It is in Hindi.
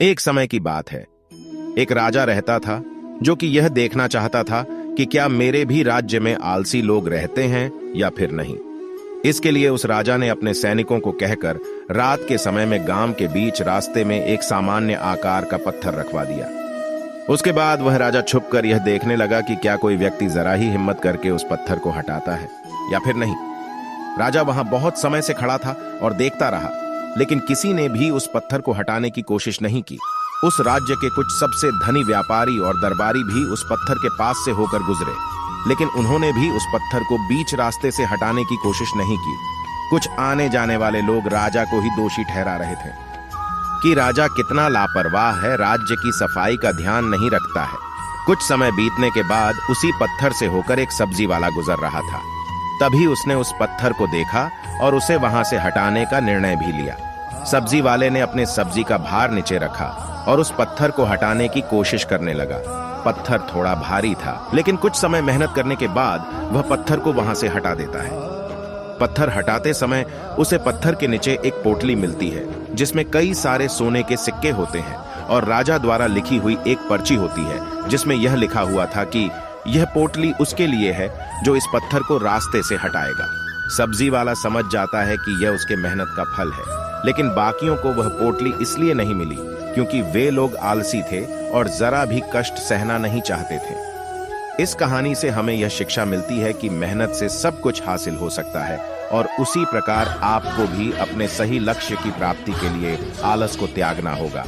एक समय की बात है। एक राजा रहता था जो कि यह देखना चाहता था कि क्या मेरे भी राज्य में आलसी लोग रहते हैं या फिर नहीं। इसके लिए उस राजा ने अपने सैनिकों को कहकर रात के समय में गांव के बीच रास्ते में एक सामान्य आकार का पत्थर रखवा दिया। उसके बाद वह राजा छुपकर यह देखने लगा कि क्या कोई व्यक्ति जरा ही हिम्मत करके उस पत्थर को हटाता है या फिर नहीं। राजा वहां बहुत समय से खड़ा था और देखता रहा, लेकिन किसी ने भी उस पत्थर को हटाने की कोशिश नहीं की। उस राज्य के कुछ सबसे धनी व्यापारी और दरबारी भी उस पत्थर के पास से होकर गुजरे, लेकिन उन्होंने भी उस पत्थर को बीच रास्ते से हटाने की कोशिश नहीं की। कुछ आने जाने वाले लोग राजा को ही दोषी ठहरा रहे थे कि राजा कितना लापरवाह है, राज्य की सफाई का ध्यान नहीं रखता है। कुछ समय बीतने के बाद उसी पत्थर से होकर एक सब्जी वाला गुजर रहा था। तभी उसने उस पत्थर को देखा और उसे वहां से हटाने का निर्णय भी लिया। सब्जी वाले ने अपने सब्जी का भार नीचे रखा और उस पत्थर को हटाने की कोशिश करने लगा। पत्थर थोड़ा भारी था, लेकिन कुछ समय मेहनत करने के बाद वह पत्थर को वहां से हटा देता है। पत्थर हटाते समय उसे पत्थर के नीचे एक पोटली मिलती है जिसमें कई सारे सोने के सिक्के होते हैं और राजा द्वारा लिखी हुई एक पर्ची होती है जिसमें यह लिखा हुआ था कि यह पोटली उसके लिए है जो इस पत्थर को रास्ते से हटाएगा। सब्जी वाला समझ जाता है कि यह उसके मेहनत का फल है, लेकिन बाकियों को वह पोटली इसलिए नहीं मिली क्योंकि वे लोग आलसी थे और जरा भी कष्ट सहना नहीं चाहते थे। इस कहानी से हमें यह शिक्षा मिलती है कि मेहनत से सब कुछ हासिल हो सकता है और उसी प्रकार आपको भी अपने सही लक्ष्य की प्राप्ति के लिए आलस को त्यागना होगा।